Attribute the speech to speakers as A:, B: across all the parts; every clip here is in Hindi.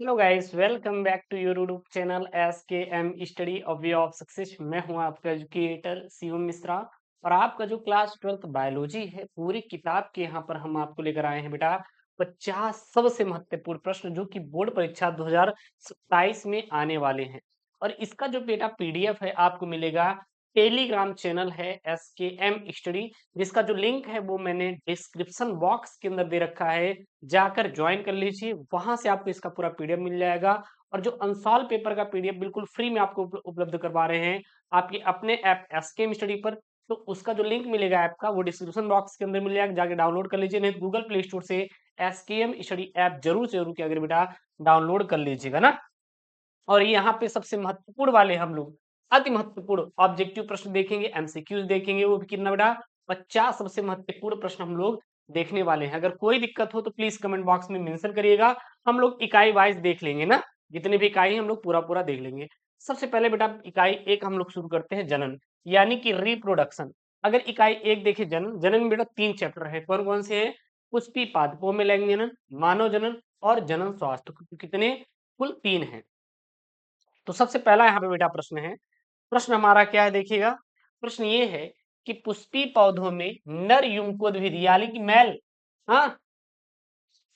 A: Hello guys, welcome back to your YouTube channel S K M study of way of success. मैं हूं आपका एजुकेटर शिवम मिश्रा। और आपका जो क्लास 12th बायोलॉजी है, पूरी किताब के यहाँ पर हम आपको लेकर आए हैं बेटा 50 सबसे महत्वपूर्ण प्रश्न जो कि बोर्ड परीक्षा 2027 में आने वाले हैं। और इसका जो बेटा पीडीएफ है आपको मिलेगा, टेलीग्राम चैनल है एस के एम स्टडी, जिसका जो लिंक है वो मैंने डिस्क्रिप्शन बॉक्स के अंदर दे रखा है। जाकर ज्वाइन कर लीजिए, वहां से आपको इसका पूरा पीडीएफ मिल जाएगा। और जो अनसॉल्व पेपर का पीडीएफ बिल्कुल फ्री में आपको उपलब्ध करवा रहे हैं आपके अपने ऐप एसकेएम स्टडी पर। तो उसका जो लिंक मिलेगा ऐप का, वो डिस्क्रिप्शन बॉक्स के अंदर मिल जाएगा, जाके डाउनलोड कर लीजिए। नहीं तो गूगल प्ले स्टोर से एसकेएम स्टडी ऐप जरूर से जरूर क्या करिए बेटा, डाउनलोड कर लीजिएगा ना। और यहाँ पे सबसे महत्वपूर्ण वाले हम लोग अति महत्वपूर्ण ऑब्जेक्टिव प्रश्न देखेंगे, एमसीक्यूज देखेंगे, वो भी कितना बेटा 50 सबसे महत्वपूर्ण प्रश्न हम लोग देखने वाले हैं। अगर कोई दिक्कत हो तो प्लीज कमेंट बॉक्स में मेंशन करिएगा, हम लोग इकाई वाइज देख लेंगे ना। जितने भी इकाई हम लोग पूरा पूरा देख लेंगे। सबसे पहले बेटा इकाई एक हम लोग शुरू करते हैं, जनन यानी कि रिप्रोडक्शन। अगर इकाई एक देखे जनन, जनन में बेटा 3 चैप्टर है। कौन कौन से है? पुष्पी पादपों में लैंगिक जनन, मानव जनन और जनन स्वास्थ्य। कितने? कुल 3 है। तो सबसे पहला यहाँ पे बेटा प्रश्न है। प्रश्न हमारा क्या है देखिएगा। प्रश्न ये है कि पुष्पी पौधों में नर युग्मोद्भिद यानी कि मेल, हाँ,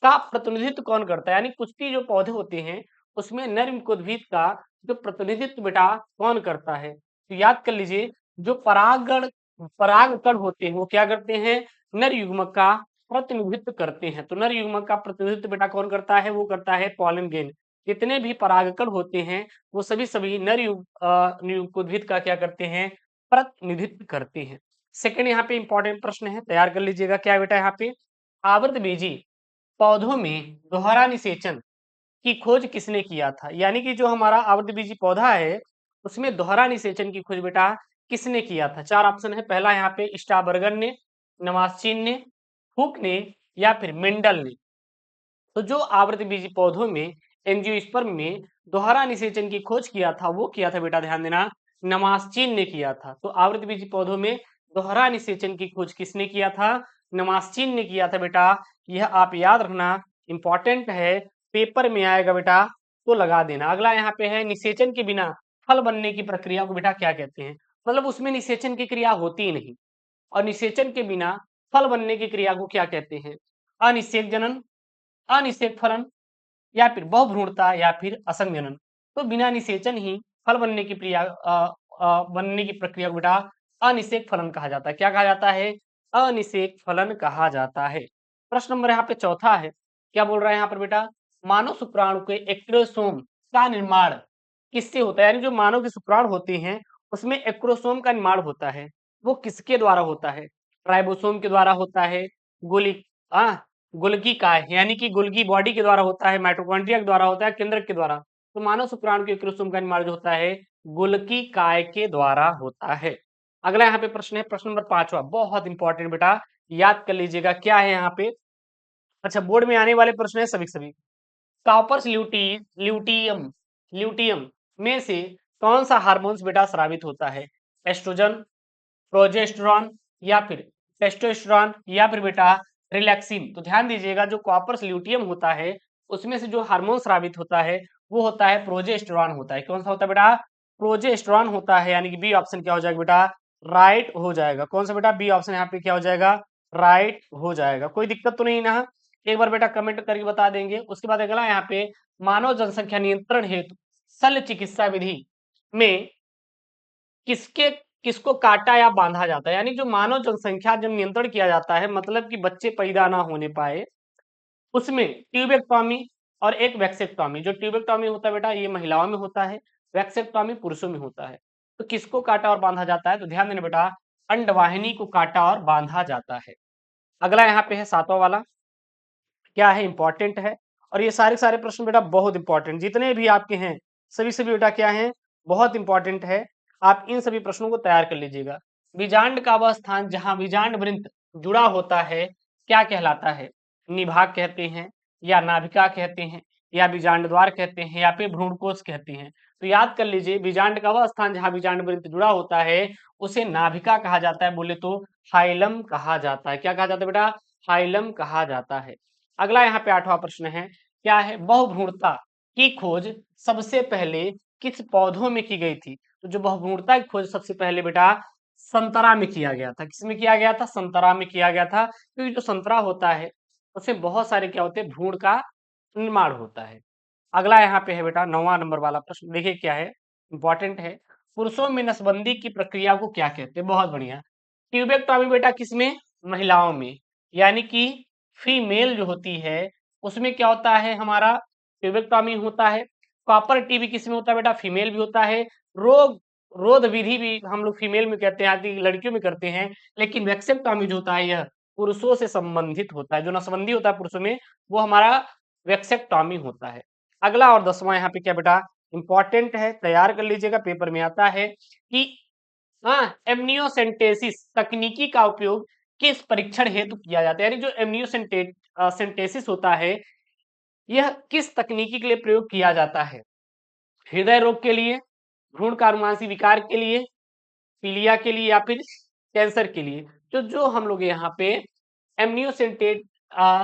A: का प्रतिनिधित्व कौन करता है? यानी पुष्पी जो पौधे होते हैं उसमें नर युग्मोद्भिद का जो प्रतिनिधित्व बेटा कौन करता है? तो याद कर लीजिए, जो परागकण होते हैं वो क्या करते हैं? नर युग्मक का प्रतिनिधित्व करते हैं। तो नर युग्मक का प्रतिनिधित्व बेटा कौन करता है? वो करता है पॉलन ग्रेन। जितने भी परागकण होते हैं वो सभी नर युग्मोद्भिद का क्या करते हैं? प्रतिनिधित्व करते हैं। सेकंड यहाँ पे इंपॉर्टेंट प्रश्न है, तैयार कर लीजिएगा। क्या है बेटा यहाँ पे? आवृतबीजी पौधों में दोहरा निषेचन की खोज किसने किया था? यानी कि जो हमारा आवृतबीजी पौधा है उसमें दोहरा निषेचन की खोज बेटा किसने किया था? 4 ऑप्शन है। पहला यहाँ पे स्टाबर्गन ने, नमास्चीन ने, हुक ने या फिर मेंडल ने। तो जो आवृतबीजी पौधों में एंजियोस्पर्म में दोहरा निषेचन की खोज किया था वो किया था बेटा, ध्यान देना, नमास्चीन ने किया था। तो आवृतबीजी पौधों में दोहरा निषेचन की खोज किसने किया था? नमास्चीन ने किया था बेटा। यह आप याद रखना, इंपॉर्टेंट है, पेपर में आएगा बेटा तो लगा देना। अगला यहाँ पे है, निषेचन के बिना फल बनने की प्रक्रिया को बेटा क्या कहते हैं? मतलब उसमें निषेचन की क्रिया होती ही नहीं, और निषेचन के बिना फल बनने की क्रिया को क्या कहते हैं? अनिषेक जनन, अनिषेक फलन, या फिर बहुभ्रूणता, या फिर असंजनन। तो बिना निषेचन ही फल बनने की प्रक्रिया को बेटा अनिषेक फलन कहा जाता है। क्या कहा जाता है? अनिषेक फलन कहा जाता है। प्रश्न नंबर यहाँ पे चौथा है। क्या बोल रहा है यहाँ पर बेटा? मानव शुक्राणु के एक्रोसोम का निर्माण किससे होता है? यानी जो मानव के शुक्राणु होते हैं उसमें एक्रोसोम का निर्माण होता है, वो किसके द्वारा होता है? राइबोसोम के द्वारा होता है, गोली आ गोल्गी काय यानी कि गोल्गी बॉडी के द्वारा होता है, माइटोकॉन्ड्रिया के द्वारा होता है, केंद्रक के द्वारा। तो मानव शुक्राणु के क्रोमोसोम का निर्माण जो होता है गोल्गी काय के द्वारा होता है। अगला यहाँ पे प्रश्न है, प्रश्न नंबर 5वां, बहुत इंपॉर्टेंट बेटा, याद कर लीजिएगा। क्या है यहाँ पे? अच्छा, बोर्ड में आने वाले प्रश्न है सभी। कॉपर्स ल्यूटियम ल्यूटियम में से कौन सा हार्मोन्स बेटा स्रावित होता है? एस्ट्रोजन, प्रोजेस्टेरॉन, या फिर टेस्टोस्टेरोन, या फिर बेटा रिलैक्सिन। तो ध्यान दीजिएगा, जो कॉपर्स ल्यूटियम होता है उसमें से जो हार्मोन स्रावित होता है वो होता है प्रोजेस्टेरॉन होता है। कौन सा होता है बेटा? प्रोजेस्टेरॉन होता है। यानी कि बी ऑप्शन क्या हो जाएगा बेटा? राइट हो जाएगा। कौन सा बेटा? बी ऑप्शन यहाँ पे क्या हो जाएगा? राइट हो जाएगा। कोई दिक्कत तो नहीं ना? एक बार बेटा कमेंट करके बता देंगे। उसके बाद अगला यहाँ पे, मानव जनसंख्या नियंत्रण हेतु शल्य चिकित्सा विधि में किसके किसको काटा या बांधा जाता है? यानी जो मानव जनसंख्या जब नियंत्रण किया जाता है, मतलब कि बच्चे पैदा ना होने पाए, उसमें ट्यूबेक्टॉमी और एक वैक्सेक्टॉमी। जो ट्यूबेक्टॉमी होता है बेटा ये महिलाओं में होता है, वैक्सेक्टॉमी पुरुषों में होता है। तो किसको काटा और बांधा जाता है? तो ध्यान देना बेटा, अंडवाहिनी को काटा और बांधा जाता है। अगला यहाँ पे है 7वां वाला, क्या है? इंपॉर्टेंट है। और ये सारे प्रश्न बेटा बहुत इंपॉर्टेंट, जितने भी आपके हैं सभी बेटा क्या है? बहुत इंपॉर्टेंट है। आप इन सभी प्रश्नों को तैयार कर लीजिएगा। बीजांड का वह स्थान जहां बीजांड वृंत जुड़ा होता है क्या कहलाता है? निभाग कहते हैं, या नाभिका कहते हैं, या बीजांड द्वार कहते हैं, या फिर भ्रूणकोश कहते हैं। तो याद कर लीजिए, बीजांड का वह स्थान जहां बीजांड वृंत जुड़ा होता है उसे नाभिका कहा जाता है, बोले तो हाइलम कहा जाता है। क्या कहा जाता है बेटा? हाइलम कहा जाता है। अगला यहाँ पे 8वां प्रश्न है, क्या है? बहुभ्रूणता की खोज सबसे पहले किस पौधों में की गई थी? तो जो बहुभ्रूणता की खोज सबसे पहले बेटा संतरा में किया गया था। किसमें किया गया था? संतरा में किया गया था, क्योंकि जो संतरा होता है उसमें बहुत सारे क्या होते हैं, भ्रूण का निर्माण होता है। अगला यहाँ पे है बेटा 9वां नंबर वाला प्रश्न, देखिए क्या है, इंपॉर्टेंट है। पुरुषों में नसबंदी की प्रक्रिया को क्या कहते हैं? बहुत बढ़िया। ट्यूबेक्टोमी बेटा किसमें? महिलाओं में, यानी कि फीमेल जो होती है उसमें क्या होता है, हमारा ट्यूबेक्टोमी होता है। कॉपर टीबी किसमें होता है बेटा? फीमेल भी होता है। रोग रोध विधि भी हम लोग फीमेल में कहते हैं, आदि लड़कियों में करते हैं। लेकिन वैक्सेक्टोमी जो होता है यह पुरुषों से संबंधित होता है। जो नसबंदी होता है पुरुषों में वो हमारा वैक्सेक्टोमी होता है। अगला और 10वां यहाँ पे क्या बेटा इंपॉर्टेंट है, तैयार कर लीजिएगा, पेपर में आता है कि हाँ, एमनियोसेंटेसिस तकनीकी का उपयोग किस परीक्षण हेतु किया जाता है? यानी जो एमनियोसेंटेसिस होता है यह किस तकनीकी के लिए प्रयोग किया जाता है? हृदय रोग के लिए, भ्रूण का अनुवांशिक विकार के लिए, पीलिया के लिए, या फिर कैंसर के लिए? तो जो हम लोग यहाँ पे एमनियोसेंटेट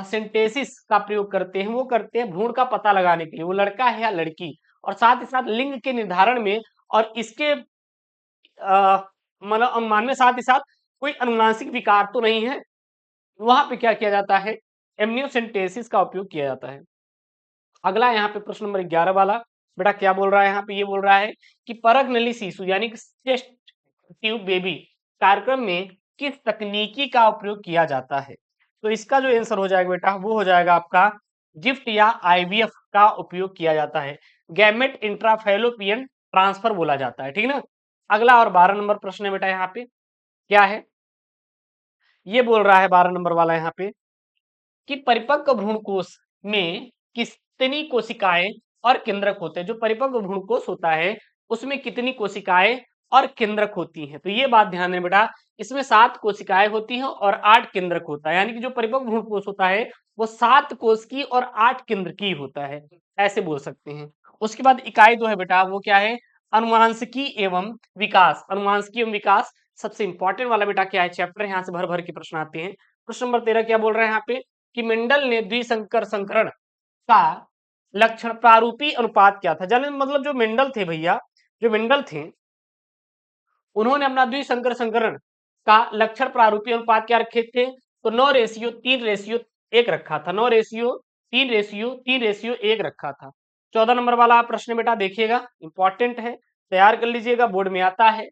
A: सिंथेसिस का प्रयोग करते हैं वो करते हैं भ्रूण का पता लगाने के लिए, वो लड़का है या लड़की, और साथ ही साथ लिंग के निर्धारण में, और इसके मतलब अनुमान में साथ ही साथ कोई अनुवांशिक विकार तो नहीं है, वहां पे क्या किया जाता है? एमनियोसेंटेसिस का उपयोग किया जाता है। अगला यहाँ पे प्रश्न नंबर 11 वाला बेटा क्या बोल रहा है, यहाँ पे ये बोल रहा है कि परग नली शिशु यानी कि टेस्ट ट्यूब बेबी कार्यक्रम में किस तकनीकी का उपयोग किया जाता है? तो इसका जो आंसर हो जाएगा बेटा वो हो जाएगा आपका गिफ्ट या आईवीएफ का उपयोग किया जाता है। गैमेट इंट्राफेलोपियन ट्रांसफर बोला जाता है, ठीक ना। अगला और 12 नंबर प्रश्न है बेटा, यहाँ पे क्या है, ये बोल रहा है 12 नंबर वाला यहाँ पे कि परिपक्व भ्रूणकोश में कितनी कोशिकाएं और केंद्रक होते हैं? जो परिपक्व भ्रूणकोश होता है उसमें कितनी कोशिकाएं और केंद्रक होती हैं? तो ये बात ध्यान दें बेटा, इसमें 7 कोशिकाएं होती हैं और 8 केंद्रक होता है, यानी कि जो परिपक्व भ्रूणकोश होता है वो 7 कोश की और 8 केंद्रकी होता है, ऐसे बोल सकते हैं। उसके बाद इकाई 2 है बेटा, वो क्या है? अनुवांशिकी एवं विकास। अनुवांशिकी एवं विकास सबसे इंपॉर्टेंट वाला बेटा क्या है चैप्टर, यहाँ से भर भर के प्रश्न आते हैं। प्रश्न नंबर 13 क्या बोल रहे हैं यहाँ पे कि मेंडल ने द्विसंकर संकरण का लक्षण प्रारूपी अनुपात क्या था? जाने मतलब जो मेंडल थे भैया, जो मेंडल थे उन्होंने अपना द्विसंकर संकरण का लक्षण प्रारूपी अनुपात क्या रखे थे? तो 9:3:1 रखा था। 9:3:3:1 रखा था। 14 नंबर वाला प्रश्न बेटा देखिएगा, इंपॉर्टेंट है, तैयार कर लीजिएगा, बोर्ड में आता है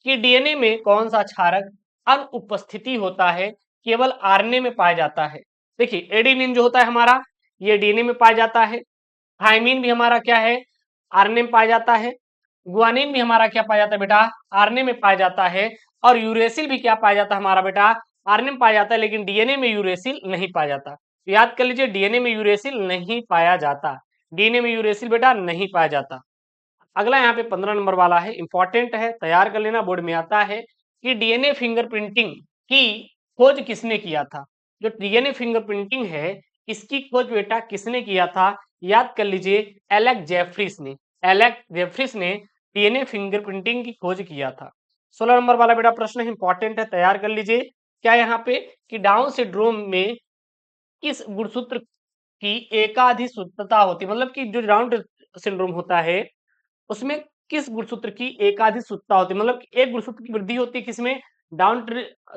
A: कि डीएनए में कौन सा क्षारक अनुपस्थिति होता है, केवल आरएनए में पाया जाता है? देखिए एडेनिन जो होता है हमारा ये डीएनए में पाया जाता है, थायमिन भी हमारा क्या है, आरएनए में पाया जाता है, गुआनिन भी हमारा क्या पाया जाता है बेटा, आरएनए में पाया जाता है, और यूरेसिल भी क्या पाया जाता है हमारा बेटा, आरएनए में पाया जाता है, लेकिन डीएनए में यूरेसिल नहीं पाया जाता। तो याद कर लीजिए डीएनए में यूरेसिल नहीं पाया जाता, डीएनए में यूरेसिल बेटा नहीं पाया जाता। अगला यहाँ पे 15 नंबर वाला है, इंपॉर्टेंट है, तैयार कर लेना, बोर्ड में आता है कि डीएनए फिंगरप्रिंटिंग की खोज किसने किया था? जो डीएनए फिंगरप्रिंटिंग है इसकी खोज बेटा किसने किया था? याद कर लीजिए एलेक्स जेफरिस ने। एलेक्स जेफरिस ने डीएनए फिंगरप्रिंटिंग की खोज किया था। 16 नंबर वाला बेटा प्रश्न इंपॉर्टेंट है, तैयार कर लीजिए, क्या यहाँ पे कि डाउन सिंड्रोम में किस गुणसूत्र की एकाधिसूत्रता होती है? मतलब कि जो डाउन सिंड्रोम होता है उसमें किस गुणसूत्र की एकाधिसूत्रता होती है? मतलब एक गुणसूत्र की वृद्धि होती है किसमें? डाउन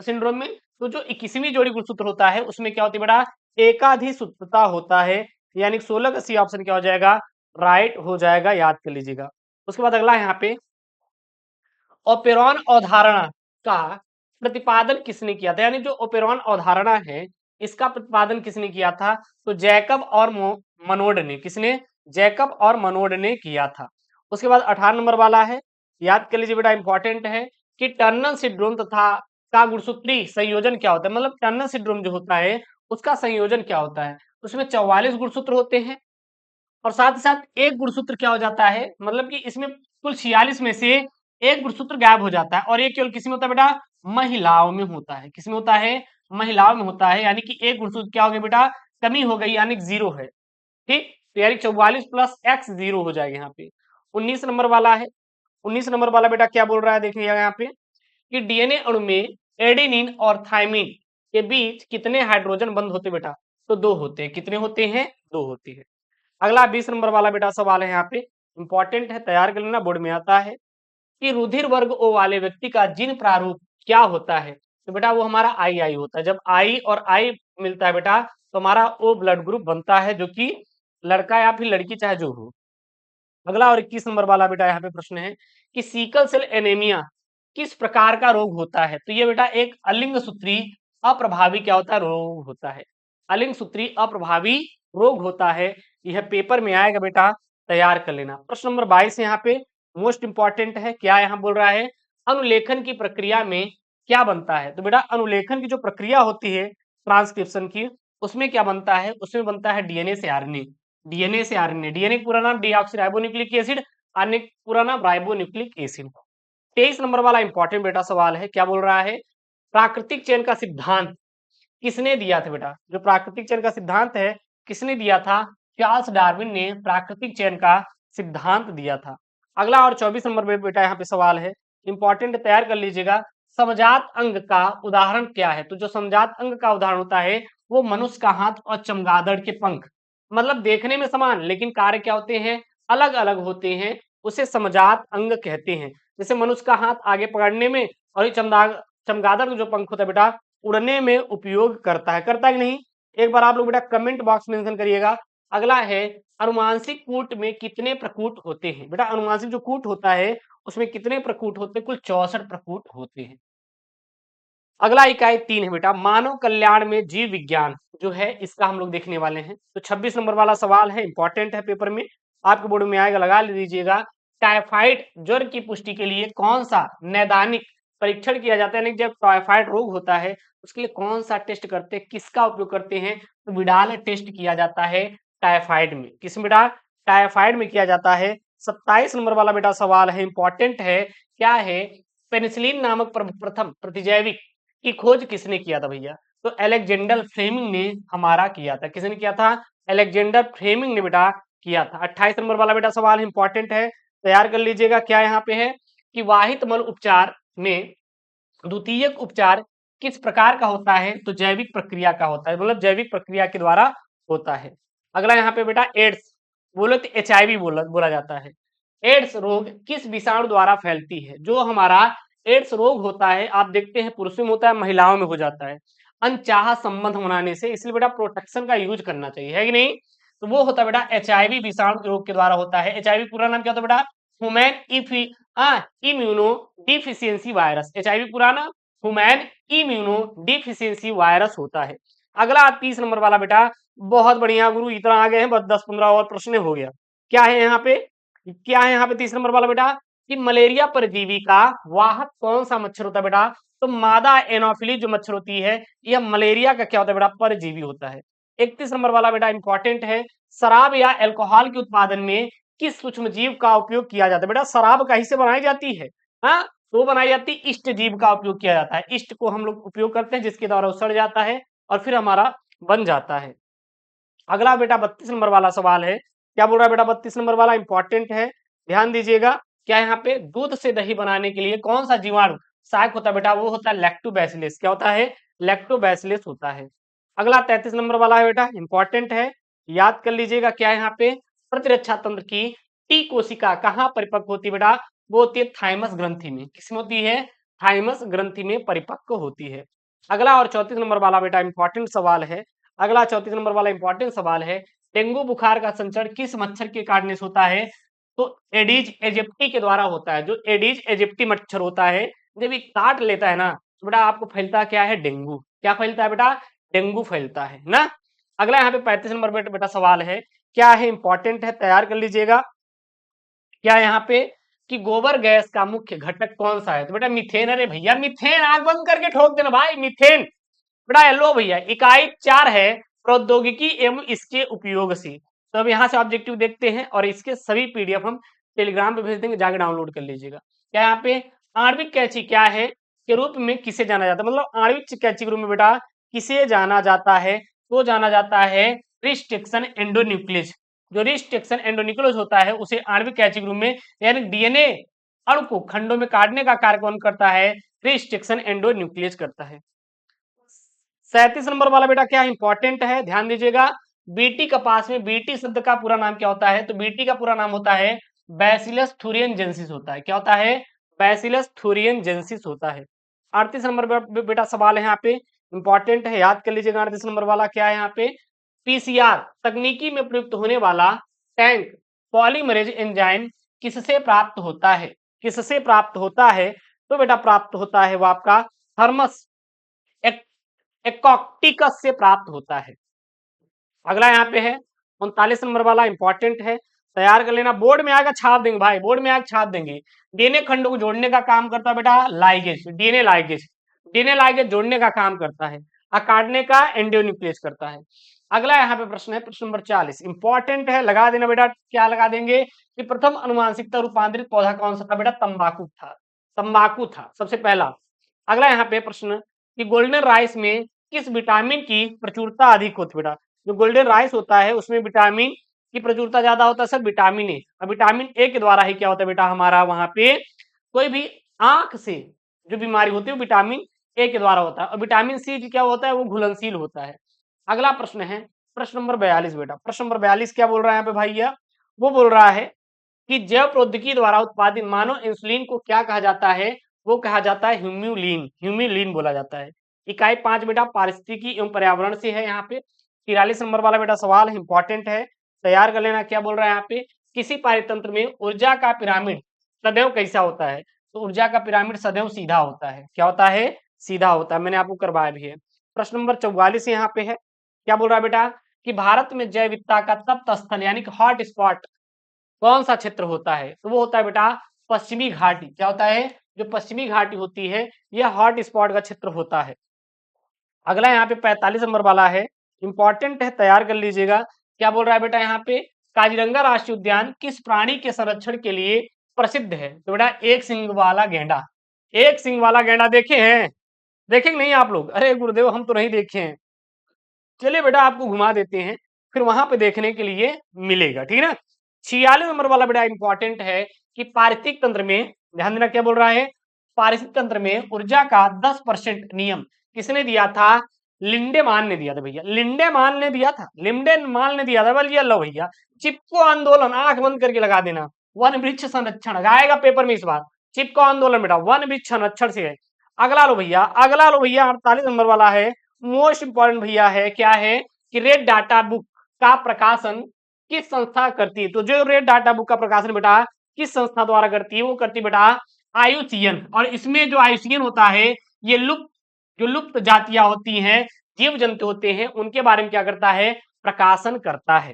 A: सिंड्रोम में। तो जो 21वीं जोड़ी गुणसूत्र होता है उसमें क्या होती है बेटा? एकाधिसूत्रता होता है, यानी 16 का सी ऑप्शन क्या हो जाएगा? राइट हो जाएगा, याद कर लीजिएगा। उसके बाद अगला यहाँ पे ओपेरॉन अवधारणा का प्रतिपादन किसने किया था? यानी जो ओपेरॉन अवधारणा है इसका प्रतिपादन किसने किया था? तो जैकब और मनोड ने। किसने? जैकब और मनोड ने किया था। उसके बाद 18 नंबर वाला है, याद कर लीजिए बेटा, इंपॉर्टेंट है कि टर्नर सिंड्रोम तथा का गुणसूत्री संयोजन क्या होता है? मतलब टर्नर सिंड्रोम जो होता है उसका संयोजन क्या होता है? उसमें 44 गुणसूत्र होते हैं और साथ ही साथ एक गुणसूत्र क्या हो जाता है, मतलब कि इसमें कुल 46 में से एक गुणसूत्र गायब हो जाता है, और ये केवल किसी में होता है बेटा? महिलाओं में होता है। किसमें होता है? महिलाओं में होता है, यानी कि एक गुणसूत्र क्या हो गया बेटा? कमी हो गई, यानी जीरो है। ठीक, तो यानी 44 प्लस एक्स जीरो हो जाएगा यहाँ पे। 19 नंबर वाला है, 19 नंबर वाला बेटा क्या बोल रहा है देखिएगा यहाँ पे कि डीएनए अणु में एडेनिन और थायमिन के बीच कितने हाइड्रोजन बंध होते बेटा? तो 2 होते हैं। कितने होते हैं? 2 होते हैं। अगला 20 नंबर वाला बेटा सवाल है यहाँ पे, इंपॉर्टेंट है, तैयार कर लेना, बोर्ड में आता है कि रुधिर वर्ग ओ वाले व्यक्ति का जीन प्रारूप क्या होता है? तो बेटा वो हमारा आई आई होता है। जब आई और आई मिलता है बेटा तो हमारा ओ ब्लड ग्रुप बनता है, जो कि लड़का या फिर लड़की चाहे जो हो। अगला और 21 नंबर वाला बेटा यहाँ पे प्रश्न है कि सीकल सेल एनीमिया किस प्रकार का रोग होता है? तो ये बेटा एक अलिंग सूत्री अप्रभावी क्या होता है? रोग होता है। अलिंग सूत्री अप्रभावी रोग होता है। यह पेपर में आएगा बेटा, तैयार कर लेना। प्रश्न नंबर 22 यहाँ पे मोस्ट इंपॉर्टेंट है। क्या यहाँ बोल रहा है? अनुलेखन की प्रक्रिया में क्या बनता है? तो बेटा अनुलेखन की जो प्रक्रिया होती है ट्रांसक्रिप्शन की, उसमें क्या बनता है? उसमें बनता है डीएनए से आरएनए। डीएनए से आरएनए, डीएनए का पूरा नाम डीऑक्सीराइबोन्यूक्लिक एसिड, आरएनए का पूरा नाम राइबोन्यूक्लिक एसिड। 23 नंबर वाला इंपॉर्टेंट बेटा सवाल है। क्या बोल रहा है? प्राकृतिक चयन का सिद्धांत किसने दिया था बेटा? जो प्राकृतिक चयन का सिद्धांत है, किसने दिया था? चार्ल्स डार्विन ने प्राकृतिक चयन का सिद्धांत दिया था। अगला और 24 नंबर में बेटा यहाँ पे सवाल है, इंपॉर्टेंट, तैयार कर लीजिएगा। समजात अंग का उदाहरण क्या है? तो जो समजात अंग का उदाहरण होता है वो मनुष्य का हाथ और चमगादड़ के पंख। मतलब देखने में समान लेकिन कार्य क्या होते हैं? अलग अलग होते हैं, उसे समजात अंग कहते हैं। जैसे मनुष्य का हाथ आगे पकड़ने में और ये चमगादड़ का जो पंख होता है बेटा उड़ने में उपयोग करता है कि नहीं? एक बार आप लोग बेटा कमेंट बॉक्स में मेंशन करिएगा। अगला है, अनुवांशिक कूट में कितने प्रकूट होते हैं? बेटा अनुवांशिक जो कूट होता है उसमें कितने प्रकूट होते हैं? कुल 64 प्रकूट होते हैं। अगला इकाई 3 है बेटा, मानव कल्याण में जीव विज्ञान जो है इसका हम लोग देखने वाले हैं। तो 26 नंबर वाला सवाल है, इंपॉर्टेंट है, पेपर में आपके बोर्ड में आएगा, लगा लीजिएगा। टाइफाइड ज्वर की पुष्टि के लिए कौन सा नैदानिक परीक्षण किया जाता है? जब टाइफाइड रोग होता है उसके लिए कौन सा टेस्ट करते हैं, किसका उपयोग करते हैं? तो विडाल टेस्ट किया जाता है टाइफाइड में। किस बेटा? टाइफाइड में किया जाता है। 27 नंबर वाला बेटा सवाल है, इंपॉर्टेंट है। क्या है? पेनिसिलिन नामक प्रथम प्रतिजैविक की खोज किसने किया था भैया? तो अलेक्जेंडर फ्लेमिंग ने हमारा किया था। किसने किया था? अलेक्जेंडर फ्लेमिंग ने बेटा किया था। 28 नंबर वाला बेटा सवाल इंपॉर्टेंट है, तैयार कर लीजिएगा। क्या यहाँ पे है कि वाहित मल उपचार में द्वितीयक उपचार किस प्रकार का होता है? तो जैविक प्रक्रिया का होता है, मतलब जैविक प्रक्रिया के द्वारा होता है। अगला यहाँ पे बेटा एड्स बोलो तो एचआईवी बोला जाता है। एड्स रोग किस विषाणु द्वारा फैलती है? जो हमारा एड्स रोग होता है आप देखते हैं पुरुषों में होता है, महिलाओं में हो जाता है अनचाहा संबंध बनाने से, इसलिए बेटा प्रोटेक्शन का यूज करना चाहिए, है कि नहीं? तो वो होता है बेटा एचआईवी विषाणु रोग के द्वारा होता है। एचआईवी पूरा नाम क्या होता है बेटा? Human immuno deficiency virus. HIV पूरा नाम ह्यूमन इम्यूनो डिफिशियंसी वायरस होता है। अगला 30 नंबर वाला बेटा, बहुत बढ़िया गुरु, इतना आगे हैं, बस 10-15 और प्रश्न हो गया। क्या है यहाँ पे? क्या है यहाँ पे 30 नंबर वाला बेटा कि मलेरिया परजीवी का वाहक कौन सा मच्छर होता है बेटा? तो मादा एनोफिलीज जो मच्छर होती है यह मलेरिया का क्या होता है बेटा? परजीवी होता है। 31 नंबर वाला बेटा इंपॉर्टेंट है, शराब या अल्कोहल के उत्पादन में किस सूक्ष्म जीव का उपयोग किया जाता है? बेटा शराब कहीं से बनाई जाती है? हाँ, तो बनाई जाती है इष्ट जीव का उपयोग किया जाता है। इष्ट को हम लोग उपयोग करते हैं जिसके द्वारा वो सड़ जाता है और फिर हमारा बन जाता है। अगला बेटा 32 नंबर वाला सवाल है। क्या बोल रहा है बेटा? 32 नंबर वाला इंपॉर्टेंट है, ध्यान दीजिएगा। क्या यहाँ पे दूध से दही बनाने के लिए कौन सा जीवाणु सहायक होता है बेटा? वो होता है लैक्टोबैसिलस। क्या होता है? लैक्टोबैसिलस होता है। अगला 33 नंबर वाला है बेटा, इंपॉर्टेंट है, याद कर लीजिएगा। क्या यहाँ पे प्रतिरक्षा तंत्र की टी कोशिका कहाँ परिपक्व होती है बेटा? वो होती है थाइमस ग्रंथि में। किसमें होती है? थाइमस ग्रंथि में परिपक्व होती है। अगला और 34 नंबर वाला बेटा इंपॉर्टेंट सवाल है। अगला 34 नंबर वाला इंपॉर्टेंट सवाल है, डेंगू बुखार का संचरण किस मच्छर के काटने से होता है? तो एडिज एजिप्टी के द्वारा होता है। जो एडिज एजिप्टी मच्छर होता है जब ये काट लेता है ना तो बेटा आपको फैलता क्या है? डेंगू। क्या फैलता है बेटा? डेंगू फैलता है ना। अगला यहाँ पे 35 नंबर बेटा सवाल है, क्या है? इंपॉर्टेंट है, तैयार कर लीजिएगा। क्या यहाँ पे कि गोबर गैस का मुख्य घटक कौन सा है? तो बेटा मीथेन। अरे भैया मीथेन, आग बंद करके ठोक देना भाई, मीथेन बेटा। लो भैया, इकाई 4 है, प्रौद्योगिकी एवं इसके उपयोग से। तो अब यहाँ से ऑब्जेक्टिव देखते हैं और इसके सभी पीडीएफ हम टेलीग्राम पे भेज देंगे, जाके डाउनलोड कर लीजिएगा। क्या यहाँ पे आणविक कैंची क्या है के रूप में किसे जाना जाता है? मतलब आणविक कैंची के रूप में बेटा किसे जाना जाता है? तो जाना जाता है रिस्ट्रिक्शन एंडोन्यूक्लियस। जो रिस्ट्रिक्शन एंडोन्यूक्लियस होता है उसे आणविक कैंची के रूप में, यानी डीएनए अणु को खंडों में काटने का कार्य कौन करता है? रिस्ट्रिक्शन एंडोन्यूक्लियस करता है। 37 नंबर वाला बेटा क्या इंपॉर्टेंट है, ध्यान दीजिएगा। बीटी कपास में बीटी शब्द का पूरा नाम क्या होता है? तो बीटी का पूरा नाम होता है बैसिलस थुरियनजेंसिस होता है। क्या होता है? बैसिलस थुरियनजेंसिस होता है। 38 नंबर बेटा सवाल है यहाँ पे, इंपॉर्टेंट है, याद कर लीजिएगा। 38 नंबर वाला क्या है यहाँ पे? पीसीआर तकनीकी में प्रयुक्त होने वाला टैंक पॉलीमरेज एंजाइम किससे प्राप्त होता है? किससे प्राप्त होता है? तो बेटा प्राप्त होता है वो आपका थर्मस एकॉक्टिकस से प्राप्त होता है। अगला यहाँ पे है 39 नंबर वाला, इंपॉर्टेंट है, तैयार कर लेना, बोर्ड में आएगा छाप देंगे भाई, बोर्ड में आएगा छाप देंगे। डीएनए खंडों को जोड़ने का काम करता है बेटा ligase, DNA ligase, DNA ligase जोड़ने का काम करता है, और काटने का एंडोन्यूक्लियस करता है। अगला यहाँ पे प्रश्न है, प्रश्न नंबर 40, इंपॉर्टेंट है, लगा देना बेटा। क्या लगा देंगे कि प्रथम अनुवांशिकता रूपांतरित पौधा कौन सा था बेटा? तंबाकू था, तंबाकू था सबसे पहला। अगला यहाँ पे प्रश्न कि गोल्डन राइस में किस विटामिन की प्रचुरता अधिक होती है बेटा? जो गोल्डन राइस होता है उसमें विटामिन की प्रचुरता ज्यादा होता है सर, विटामिन ए। और विटामिन ए के द्वारा ही क्या होता है बेटा हमारा वहां पे कोई भी आंख से जो बीमारी होती है वो विटामिन ए के द्वारा होता है। और विटामिन सी क्या होता है? वो घुलनशील होता है। अगला प्रश्न है प्रश्न नंबर 42 बेटा। प्रश्न नंबर 42 क्या बोल रहा है यहाँ पे भैया? वो बोल रहा है कि जैव प्रौद्योगिकी द्वारा उत्पादित मानव इंसुलिन को क्या कहा जाता है? वो कहा जाता है ह्यूम्यूलिन, ह्यूम्यूलिन बोला जाता है। इकाई 5 बेटा पारिस्थितिकी एवं पर्यावरण से है यहाँ पे। 43 नंबर वाला बेटा सवाल है, इंपॉर्टेंट है, तैयार कर लेना। क्या बोल रहा है यहाँ पे? किसी पारितंत्र में ऊर्जा का पिरामिड सदैव कैसा होता है? तो ऊर्जा का पिरामिड सदैव सीधा होता है। क्या होता है? सीधा होता है, मैंने आपको करवाया भी है। प्रश्न नंबर 44 यहाँ पे है, क्या बोल रहा है बेटा कि भारत में जैव विविधता का तप्त स्थल यानी कि हॉट स्पॉट कौन सा क्षेत्र होता है? तो वो होता है बेटा पश्चिमी घाटी। क्या होता है? जो पश्चिमी घाटी होती है यह हॉट स्पॉट का क्षेत्र होता है। अगला यहाँ पे 45 नंबर वाला है, इंपॉर्टेंट है, तैयार कर लीजिएगा। क्या बोल रहा है बेटा यहाँ पे? काजीरंगा राष्ट्रीय उद्यान किस प्राणी के संरक्षण के लिए प्रसिद्ध है? तो बेटा एक सिंग वाला गेंडा। एक सिंग वाला गेंडा देखे हैं? देखेंगे नहीं आप लोग? अरे गुरुदेव हम तो नहीं देखे हैं। चलिए बेटा आपको घुमा देते हैं, फिर वहां पे देखने के लिए मिलेगा, ठीक है ना। 46 नंबर वाला बेटा इंपॉर्टेंट है कि पारिस्थितिक तंत्र में, ध्यान देना क्या बोल रहा है, पारिस्थितिक तंत्र में ऊर्जा का 10% नियम किसने दिया था? लिंडेमान ने दिया था भैया, लिंडेमान ने दिया था, लिंडेमान ने दिया था। बोलिए लो भैया, चिपको आंदोलन, आंख बंद करके लगा देना। वन वृक्ष संरक्षण आएगा पेपर में इस बार, चिपको आंदोलन बेटा वन वृक्ष संरक्षण से है। अगला लो भैया, अगला लो भैया, 48 नंबर वाला है, मोस्ट इंपॉर्टेंट भैया है, क्या है कि रेड डाटा बुक का प्रकाशन किस संस्था करती है? तो जो रेड डाटा बुक का प्रकाशन बेटा किस संस्था द्वारा करती है? वो करती है बेटा आयुसीएन। और इसमें जो आयुसीएन होता है ये जो लुप्त जातियां होती हैं, जीव जंतु होते हैं, उनके बारे में क्या करता है? प्रकाशन करता है।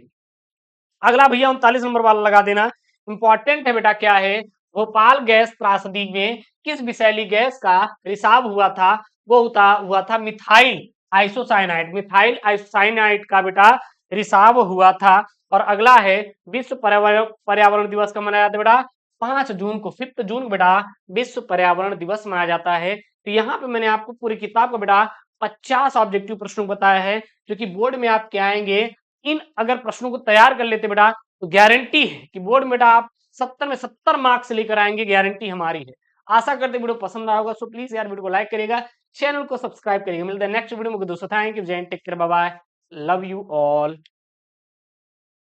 A: अगला भैया 39 नंबर वाला लगा देना, इंपॉर्टेंट है बेटा, क्या है? भोपाल गैस त्रासदी में किस विषैली गैस का रिसाव हुआ था? वो हुआ था मिथाइल आइसोसाइनाइड, मिथाइल आइसोसाइनाइड का बेटा रिसाव हुआ था। और अगला है विश्व पर्यावरण दिवस का मनाया जाता है बेटा 5 जून को, 5 जून बेटा विश्व पर्यावरण दिवस मनाया जाता है। तो यहाँ पे मैंने आपको पूरी किताब का बेटा 50 ऑब्जेक्टिव प्रश्नों बताया है जो कि बोर्ड में आपके आएंगे। इन अगर प्रश्नों को तैयार कर लेते बेटा तो गारंटी है कि बोर्ड में बेटा आप 70 में 70 मार्क्स लेकर आएंगे, गारंटी हमारी है। आशा करते वीडियो पसंद आया होगा, सो प्लीज यार वीडियो को लाइक करिएगा, चैनल को सब्सक्राइब करिएगा। मिलते हैं नेक्स्ट वीडियो में दोस्तों, थैंक यू, जय हिंद, take care, bye bye, love you all.